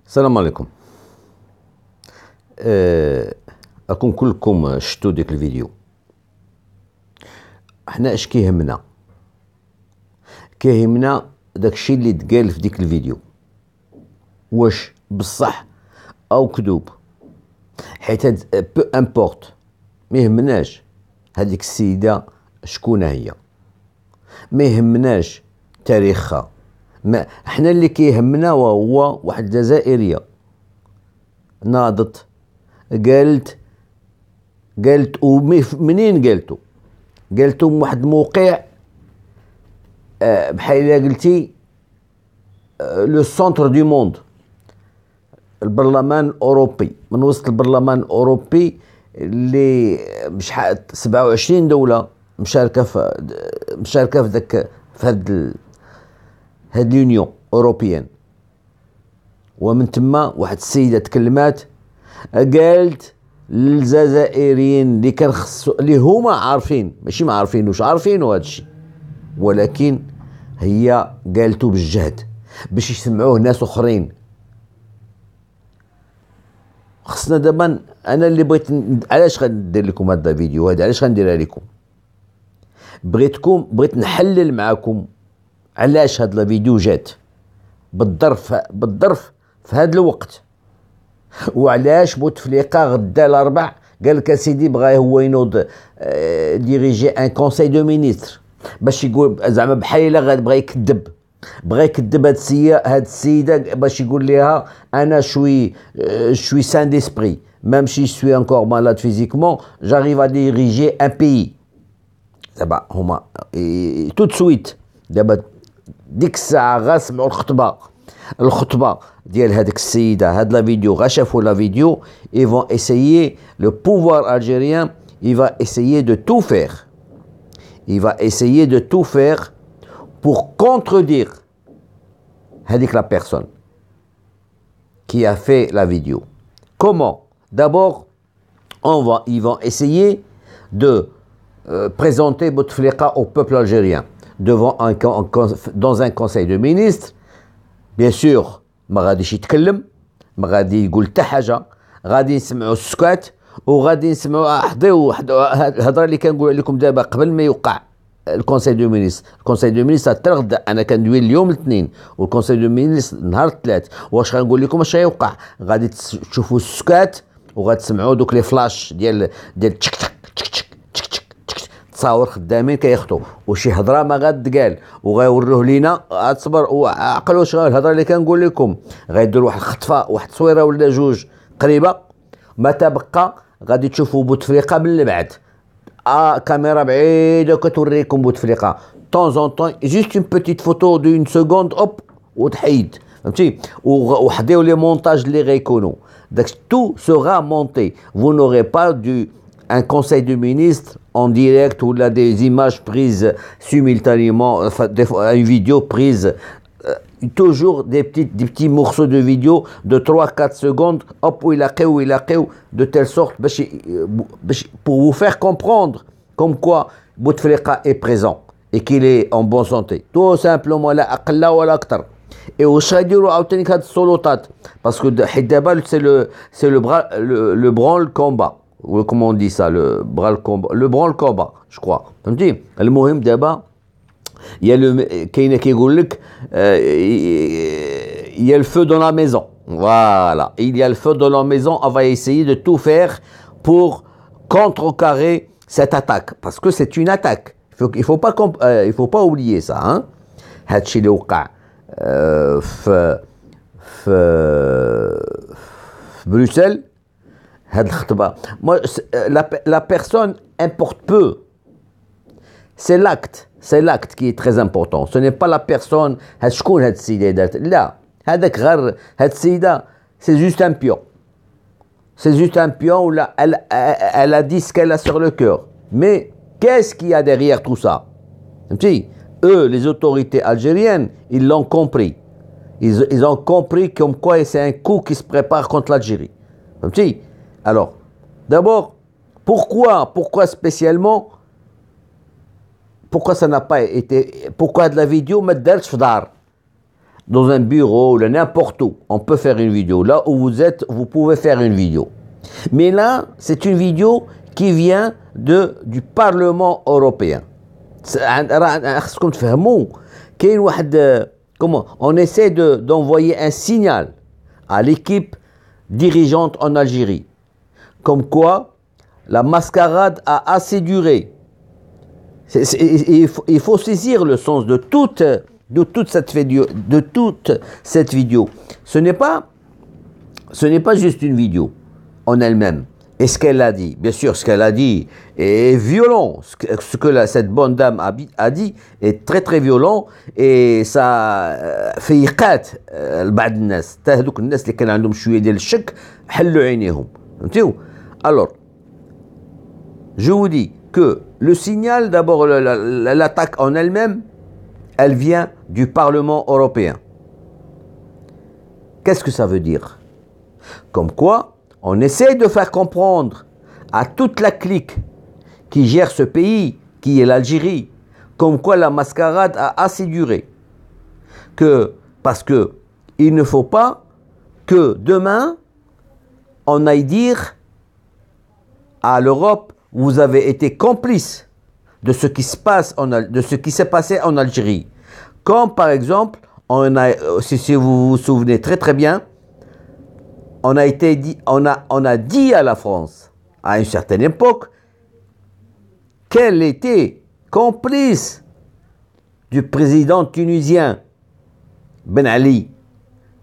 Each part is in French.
السلام عليكم. راكم كلكم شفتوا ديك الفيديو. حنا اش كيهمنا داكشي اللي تقال في ديك الفيديو واش بصح او كذوب، حيت هاد بو امبورت ما يهمناش هذيك السيده شكون هي، ما يهمناش تاريخها، ما حنا اللي كيهمنا وهو واحد الجزائريه ناضت قالت ومنين قالتو من واحد الموقع بحال الا قلتي لو سونتر دو موند، البرلمان الاوروبي، من وسط البرلمان الاوروبي اللي شحال 27 دوله مشاركه في ذاك في هاد اليونيون اوروبيان. ومن تما واحد السيده تكلمات قالت للجزائريين اللي كان اللي هما عارفين، ماشي ما عارفينوش، عارفينو هادشي، ولكن هي قالتو بالجهد باش يسمعوه ناس اخرين. خصنا دابا، انا اللي بغيت علاش غندير لكم هذا الفيديو هذا، علاش غنديرها لكم؟ بغيت نحلل معكم علاش هاد الفيديو جات بالظرف في هاد الوقت، وعلاش بوتفليقه غدا الاربع قال لك اسيدي بغا هو ينوض ديريجي ان كونساي دو مينيستر باش يقول زعما بحال الا بغا يكذب هاد السيده باش يقول لها انا شوي سان ديسبري، ميم سي شوي انكور مالاد فيزيكمون جاريف ا ديريجي ان بيي. دابا هما تو سويت دابا ديك الساعه غا سمعوا الخطبه ديال هذيك السيده، هاد لا فيديو غا شافوا لا فيديو، ils vont essayer, le pouvoir algérien il va essayer de tout faire pour contredire هذيك la personne qui a fait la vidéo. Comment? D'abord ils vont essayer de présenter Bouteflika au peuple algérien dans un conseil de ministres. Bien sûr ما غاديش يتكلم، ما غادي يقول حتى حاجه، غادي نسمعوا السكات وغادي نسمعوا حضيو الهضره اللي كنقول لكم دابا قبل ما يوقع الكونساي دو مينيستر. الكونساي دو مينيستر حتى غدا، انا كندوي اليوم الاثنين والكونساي دو مينيستر نهار الثلاث. واش غنقول لكم اش غيوقع؟ غادي تشوفوا السكات وغتسمعوا دوك لي فلاش ديال تشك تشك تشك تشك تشك تشك تصاور خدامين كيخطو وشي هضره ما غتقال وغيوروه لينا. اتصبر وعقلوا واش الهضره اللي كنقول لكم، غيديروا واحد الخطفه واحد التصويره ولا جوج قريبه، ما تبقى غادي تشوفوا بوتفليقه من البعد، كاميرا بعيده كتوريكم بوتفليقه طون زون طون، جوست اون بوتيت فوتو دون سكوند اوب وتحيد، فهمتي؟ وحديو لي مونتاج اللي غيكونوا داك تو سوغا مونتي. Vous n'aurez pas un conseil de ministres en direct ou là des images prises simultanément, une vidéo prise, toujours des petits morceaux de vidéo de 3-4 secondes, hop, de telle sorte pour vous faire comprendre comme quoi Bouteflika est présent et qu'il est en bonne santé. Tout simplement, لا أقل ولا أكثر. Et واش غيديروا عاوتاني هاد السلطات؟ باسكو حيت دابا c'est le branle combat. Ou comment on dit ça, le branle combat, je crois. فهمتي؟ المهم دابا كاينه كيقول لك il y a le feu dans la maison. Voilà, il y a le feu dans la maison. On va essayer de tout faire pour contrecarrer cette attaque, parce que c'est une attaque. Il faut pas oublier ça, hein. هادشي اللي وقع في بروسل، هاد الخطبه. La personne importe peu. C'est l'acte qui est très important. Ce n'est pas la personne. شكون هاد السيده دارت؟ لا، هذاك غير هاد السيده c'est juste un pion. C'est juste un pion ou là elle a dit ce qu'elle a sur le cœur. Mais qu'est-ce qu'il y a derrière tout ça? فهمتي؟ Eux, les autorités algériennes, ils l'ont compris. Ils ont compris comme quoi c'est un coup qui se prépare contre l'Algérie. Alors, d'abord, pourquoi spécialement pourquoi ça n'a pas été, pourquoi de la vidéo ما دارتش في دار dans un bureau, là, n'importe où, on peut faire une vidéo. Là où vous êtes, vous pouvez faire une vidéo. Mais là, c'est une vidéo qui vient du Parlement européen. Comment on essaie d'envoyer un signal à l'équipe dirigeante en Algérie, comme quoi la mascarade a assez duré. Il faut saisir le sens de toute cette vidéo. Ce n'est pas juste une vidéo en elle-même. Et ce qu'elle a dit, bien sûr, ce qu'elle a dit est violent. Ce que cette bonne dame a dit est très très violent, et ça fait يقات لبعض الناس. حتى هذوك الناس اللي كان عندهم شويه ديال الشك حلوا عينيهم. فهمتيو؟ Alors, je vous dis que le signal, d'abord l'attaque en elle-même, elle vient du Parlement européen. Qu'est-ce que ça veut dire? Comme quoi, on essaie de faire comprendre à toute la clique qui gère ce pays, qui est l'Algérie, comme quoi la mascarade a assez duré. Parce que il ne faut pas que demain, on aille dire à l'Europe, vous avez été complice de ce qui se passe de ce qui s'est passé en Algérie. Comme par exemple, si vous vous souvenez très très bien, on a dit à la France, à une certaine époque, qu'elle était complice du président tunisien Ben Ali,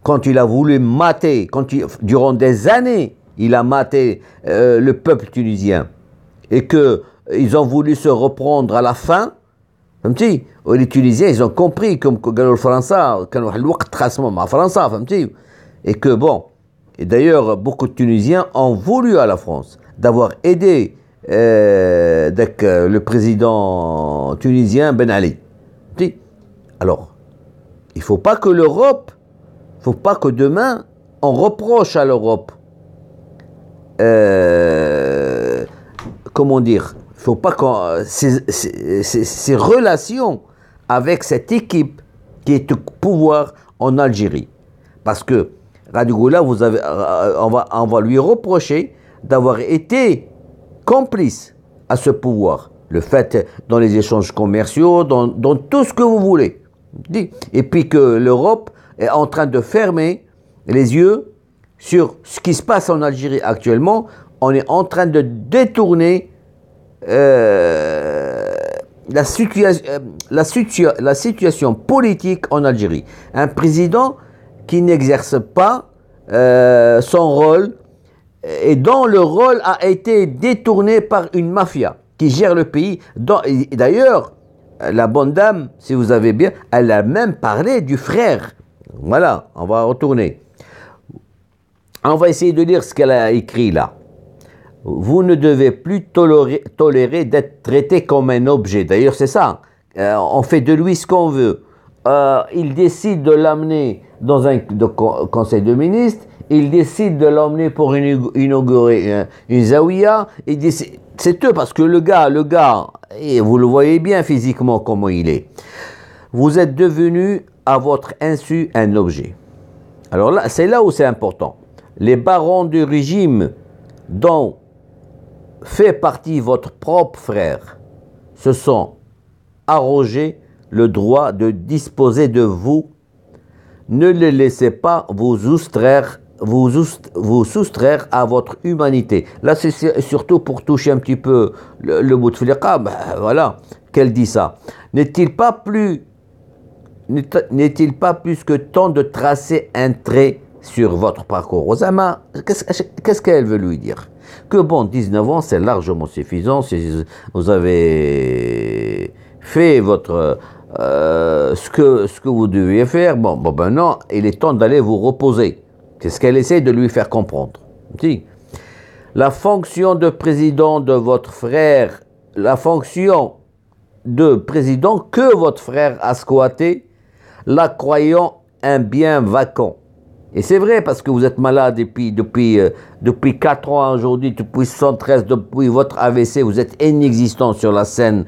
quand il a voulu mater, durant des années, il a maté le peuple tunisien, et qu'ils ont voulu se reprendre à la fin. Les Tunisiens, ils ont compris, comme le Français, et que bon, et d'ailleurs, beaucoup de Tunisiens ont voulu à la France d'avoir aidé le président tunisien Ben Ali. Alors, il ne faut pas que demain, on reproche à l'Europe, comment dire, il ne faut pas que ces relations avec cette équipe qui est au pouvoir en Algérie. Parce que Radi Ghouala, on va lui reprocher d'avoir été complice à ce pouvoir. Le fait dans les échanges commerciaux, dans tout ce que vous voulez. Et puis que l'Europe est en train de fermer les yeux sur ce qui se passe en Algérie actuellement. On est en train de détourner la situation politique en Algérie. Un président qui n'exerce pas son rôle, et dont le rôle a été détourné par une mafia qui gère le pays. D'ailleurs, la bonne dame, si vous avez bien, elle a même parlé du frère. Voilà, on va retourner. On va essayer de lire ce qu'elle a écrit là. Vous ne devez plus tolérer d'être traité comme un objet. D'ailleurs, c'est ça. On fait de lui ce qu'on veut. Il décide de l'amener dans un conseil de ministres, il décide de l'emmener pour inaugurer une zaouïa, c'est eux, parce que le gars, et vous le voyez bien physiquement comment il est. Vous êtes devenu à votre insu un objet. Alors là, c'est là où c'est important. Les barons du régime dont fait partie votre propre frère se sont arrogés le droit de disposer de vous. Ne les laissez pas vous soustraire à votre humanité. Là, c'est surtout pour toucher un petit peu le bout de fliqa, voilà, qu'elle dit ça. N'est-il pas plus que temps de tracer un trait sur votre parcours? Osama, qu'est-ce qu'elle veut lui dire? Que bon, 19 ans, c'est largement suffisant. Vous avez fait ce que vous deviez faire. Bon, maintenant, il est temps d'aller vous reposer. C'est ce qu'elle essaie de lui faire comprendre. Si. La fonction de président de votre frère, la fonction de président que votre frère a squatté, la croyant un bien vacant Et c'est vrai, parce que vous êtes malade depuis 4 ans aujourd'hui, depuis 73, depuis votre AVC, vous êtes inexistant sur la scène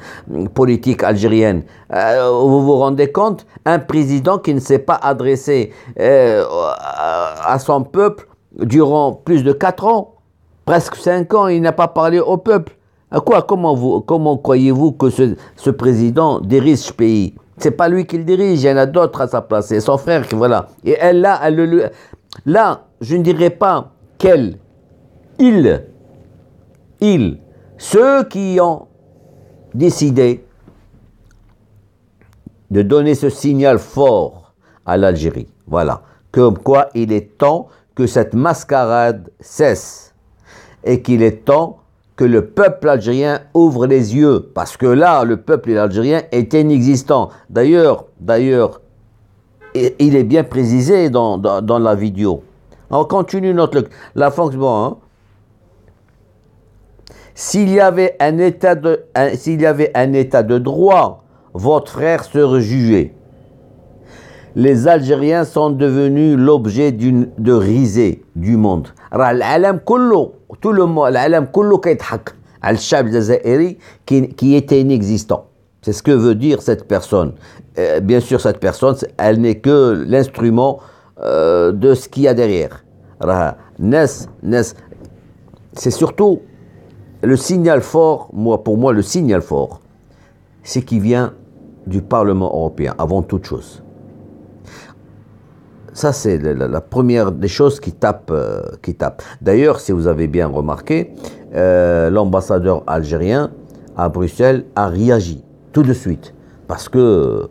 politique algérienne. Vous vous rendez compte? Un président qui ne s'est pas adressé à son peuple durant plus de 4 ans, presque 5 ans, il n'a pas parlé au peuple. À quoi? Comment croyez-vous que ce président dirige ce pays? C'est pas lui qui le dirige, il y en a d'autres à sa place, c'est son frère qui, voilà. Et elle, là, là, je ne dirais pas qu'elle, ceux qui ont décidé de donner ce signal fort à l'Algérie, voilà, comme quoi il est temps que cette mascarade cesse et qu'il est temps que le peuple algérien ouvre les yeux, parce que là, le peuple algérien est inexistant. D'ailleurs, il est bien précisé dans la vidéo. On continue la fonction. Hein. S'il y avait un état de droit, votre frère serait jugé. Les Algériens sont devenus l'objet de risée du monde. Tout le monde, العالم كله كيضحك على الشعب الجزائري qui était inexistant. C'est ce que veut dire cette personne. Bien sûr, cette personne, elle n'est que l'instrument de ce qu'il y a derrière. C'est surtout le signal fort, pour moi, le signal fort, c'est qui vient du Parlement européen, avant toute chose. Ça, c'est la première des choses qui tape. D'ailleurs, si vous avez bien remarqué, l'ambassadeur algérien à Bruxelles a réagi tout de suite. Parce que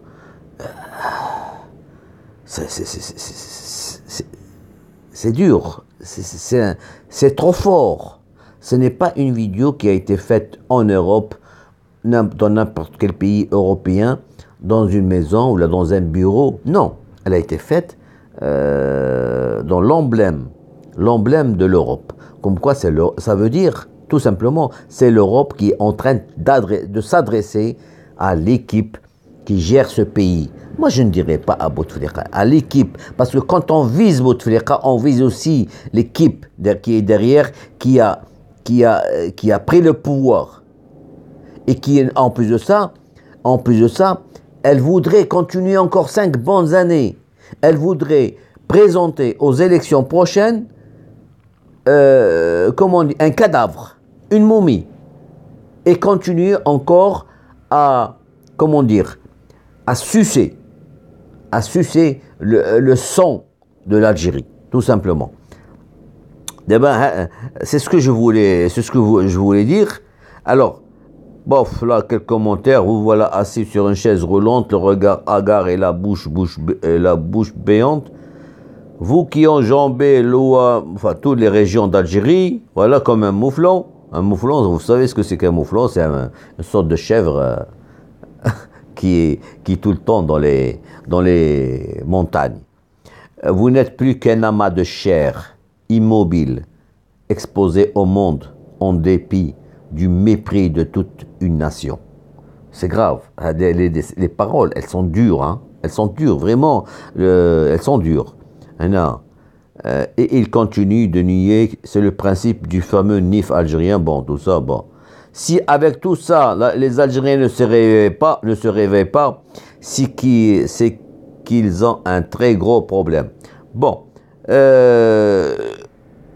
c'est dur, c'est trop fort. Ce n'est pas une vidéo qui a été faite en Europe, dans n'importe quel pays européen, dans une maison ou là dans un bureau. Non, elle a été faite dans l'emblème de l'Europe. Comme quoi, ça veut dire, tout simplement, c'est l'Europe qui est en train de s'adresser à l'équipe qui gère ce pays. Moi, je ne dirais pas à Bouteflika, à l'équipe, parce que quand on vise Bouteflika, on vise aussi l'équipe qui est derrière, qui a pris le pouvoir. Et qui, en plus de ça, elle voudrait continuer encore 5 bonnes années. Elle voudrait présenter aux élections prochaines, un cadavre, une momie, et continuer encore à sucer le sang de l'Algérie, tout simplement. C'est ce que je voulais dire. Alors, bof, là, quelques commentaires. Vous voilà assis sur une chaise roulante, le regard hagard et la bouche béante. Vous qui enjambez toutes les régions d'Algérie, voilà, comme un mouflon. Un mouflon, vous savez ce que c'est qu'un mouflon? C'est une sorte de chèvre qui est tout le temps dans les montagnes. Vous n'êtes plus qu'un amas de chair, immobile, exposé au monde, en dépit du mépris de toute une nation. C'est grave. Les paroles, elles sont dures. Hein. Elles sont dures, vraiment. Elles sont dures. Et il continue de nier, c'est le principe du fameux NIF algérien. Bon, tout ça, bon. Si avec tout ça, les Algériens ne se réveillent pas, c'est qu'ils ont un très gros problème. Bon,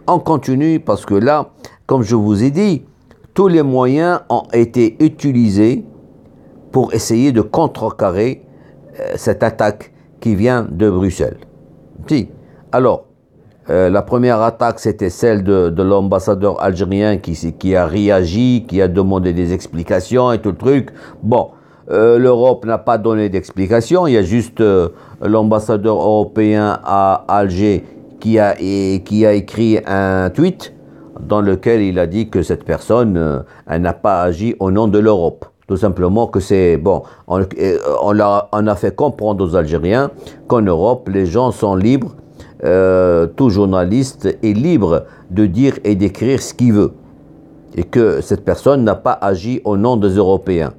on continue parce que là, comme je vous ai dit, tous les moyens ont été utilisés pour essayer de contrecarrer cette attaque qui vient de Bruxelles. Si. Alors, la première attaque, c'était celle de l'ambassadeur algérien qui a réagi, qui a demandé des explications et tout le truc. Bon, l'Europe n'a pas donné d'explications. Il y a juste l'ambassadeur européen à Alger qui a écrit un tweet dans lequel il a dit que cette personne, elle n'a pas agi au nom de l'Europe. Tout simplement que c'est bon. On a fait comprendre aux Algériens qu'en Europe, les gens sont libres. Tout journaliste est libre de dire et d'écrire ce qu'il veut. Et que cette personne n'a pas agi au nom des Européens.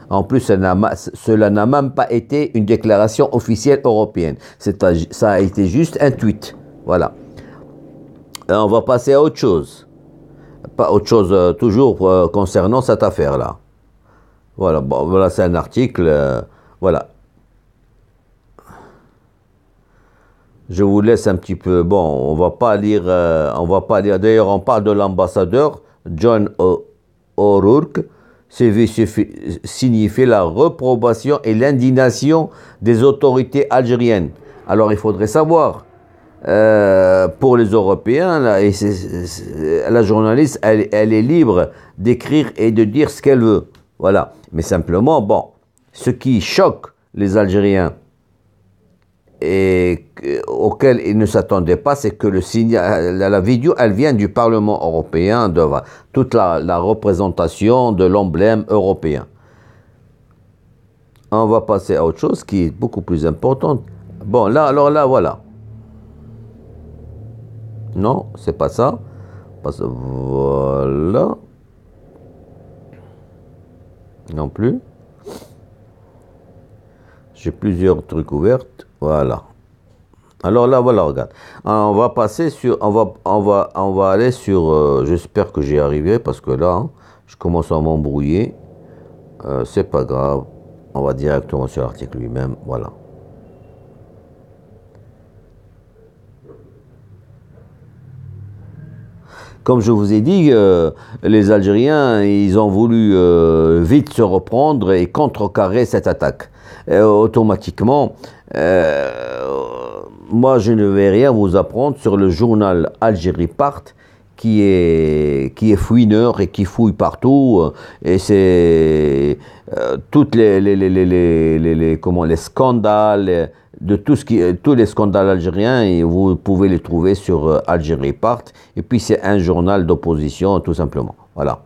En plus, cela n'a même pas été une déclaration officielle européenne. Ça a été juste un tweet. Voilà. Et on va passer à autre chose. Pas autre chose, toujours concernant cette affaire-là. Voilà, bon, voilà, c'est un article. Voilà. Je vous laisse un petit peu. Bon, on va pas lire. D'ailleurs, on parle de l'ambassadeur John O'Rourke. Signifie la réprobation et l'indignation des autorités algériennes. Alors, il faudrait savoir. Pour les Européens, la journaliste, elle est libre d'écrire et de dire ce qu'elle veut. Voilà. Mais simplement, bon, ce qui choque les Algériens et auquel ils ne s'attendaient pas, c'est que la vidéo, elle vient du Parlement européen, de toute la représentation de l'emblème européen. On va passer à autre chose qui est beaucoup plus importante. Bon, là, alors là, voilà. Non, c'est pas ça. Voilà. Non plus. J'ai plusieurs trucs ouverts. Voilà. Alors là, voilà, regarde. On va passer sur. On va aller sur. J'espère que j'y arriverai parce que là, hein, je commence à m'embrouiller. C'est pas grave. On va directement sur l'article lui-même. Voilà. Comme je vous ai dit, les Algériens, ils ont voulu vite se reprendre et contrecarrer cette attaque. Automatiquement, moi, je ne vais rien vous apprendre sur le journal Algérie Part, qui est fouineur et qui fouille partout. Et c'est toutes les scandales. Tous les scandales algériens, et vous pouvez les trouver sur Algérie Part. Et puis c'est un journal d'opposition, tout simplement. Voilà.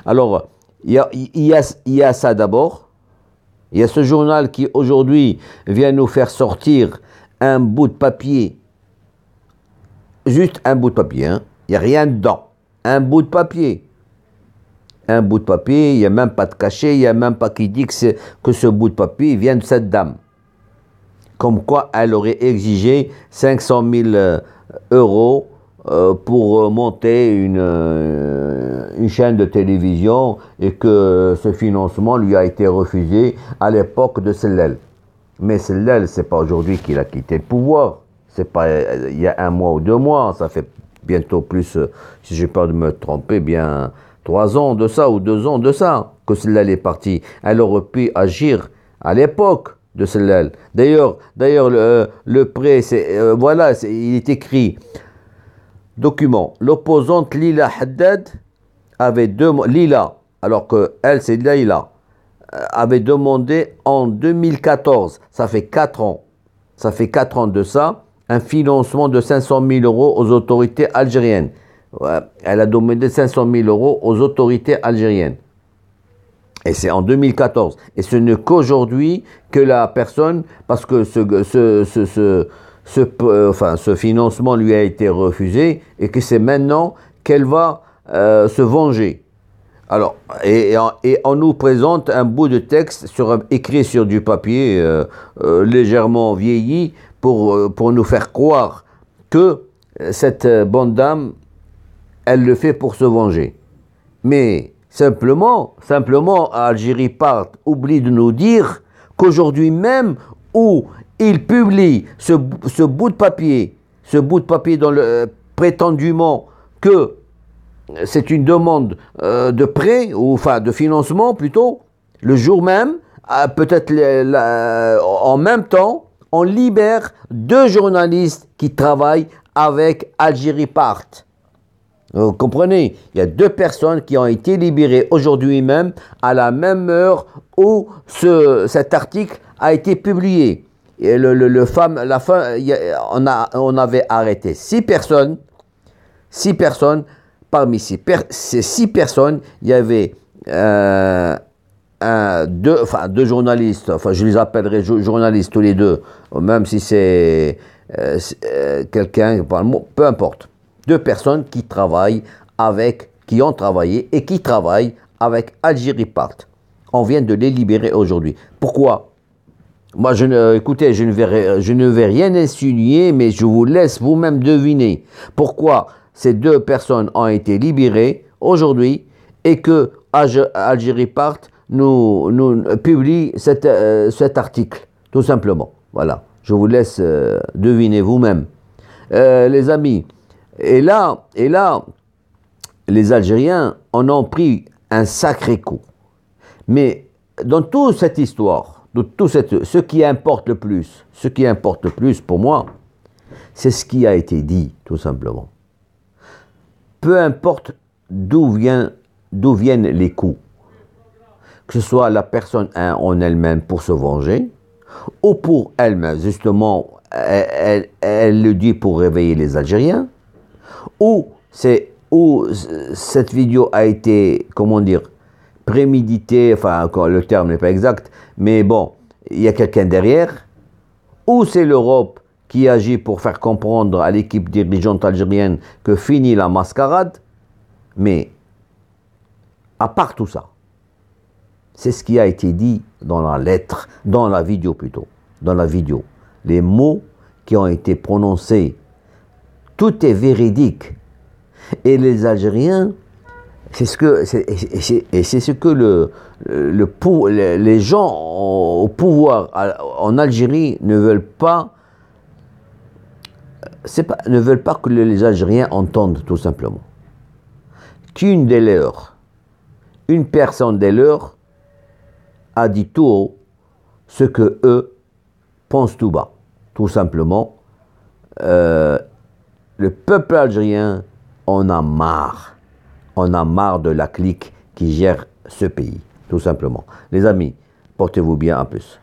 Alors, il y a ça d'abord. Il y a ce journal qui aujourd'hui vient nous faire sortir un bout de papier. Juste un bout de papier, hein. Il n'y a rien dedans. Un bout de papier. Un bout de papier, il n'y a même pas de cachet, il n'y a même pas qui dit que ce bout de papier vient de cette dame. Comme quoi elle aurait exigé 500 000 euros pour monter une chaîne de télévision et que ce financement lui a été refusé à l'époque de Sellel. Mais Sellel, c'est pas aujourd'hui qu'il a quitté le pouvoir. C'est pas il y a 1 mois ou 2 mois. Ça fait bientôt plus, si j'ai peur de me tromper, bien 3 ans de ça ou 2 ans de ça que Sellel est parti. Elle aurait pu agir à l'époque de Sellel. D'ailleurs, le prêt, voilà, il est écrit, document, l'opposante Lila Haddad avait Lila, alors que elle c'est Leïla, avait demandé en 2014, ça fait 4 ans de ça, un financement de 500 000 euros aux autorités algériennes. Ouais, elle a demandé 500 000 euros aux autorités algériennes. Et c'est en 2014. Et ce n'est qu'aujourd'hui que la personne, parce que ce financement lui a été refusé, et que c'est maintenant qu'elle va se venger. Alors, et on nous présente un bout de texte écrit sur du papier légèrement vieilli pour nous faire croire que cette bonne dame, elle le fait pour se venger. Mais Simplement, Algérie Part oublie de nous dire qu'aujourd'hui même, où il publie ce bout de papier dans prétendument que c'est une demande de prêt, ou enfin de financement plutôt, le jour même, peut-être en même temps, on libère 2 journalistes qui travaillent avec Algérie Part. Vous comprenez, il y a 2 personnes qui ont été libérées aujourd'hui même, à la même heure où cet article a été publié. Et on avait arrêté 6 personnes. 6 personnes. Parmi ces 6 personnes, il y avait 2 journalistes. Enfin, je les appellerai journalistes tous les 2, même si c'est quelqu'un, peu importe. 2 personnes qui ont travaillé et qui travaillent avec Algérie Part. On vient de les libérer aujourd'hui. Pourquoi? Moi, écoutez, je ne vais rien insinuer, mais je vous laisse vous-même deviner pourquoi ces deux personnes ont été libérées aujourd'hui et que Algérie Part nous publie cet article, tout simplement. Voilà, je vous laisse deviner vous-même. Les amis, et là, les Algériens en ont pris un sacré coup. Mais dans toute cette histoire, ce qui importe le plus pour moi, c'est ce qui a été dit, tout simplement. Peu importe d'où viennent les coups, que ce soit la personne en elle-même pour se venger, ou pour elle-même, justement, elle le dit pour réveiller les Algériens, ou cette vidéo a été, comment dire, préméditée, enfin, le terme n'est pas exact, mais bon, il y a quelqu'un derrière, ou c'est l'Europe qui agit pour faire comprendre à l'équipe dirigeante algérienne que finit la mascarade, mais à part tout ça, c'est ce qui a été dit dans la lettre, dans la vidéo plutôt, dans la vidéo. Les mots qui ont été prononcés, tout est véridique. Et les Algériens, c'est ce que les gens au pouvoir en Algérie ne veulent pas que les Algériens entendent, tout simplement. Une personne des leurs a dit tout haut ce que eux pensent tout bas. Tout simplement, le peuple algérien en a marre. On a marre de la clique qui gère ce pays, tout simplement. Les amis, portez-vous bien, à plus.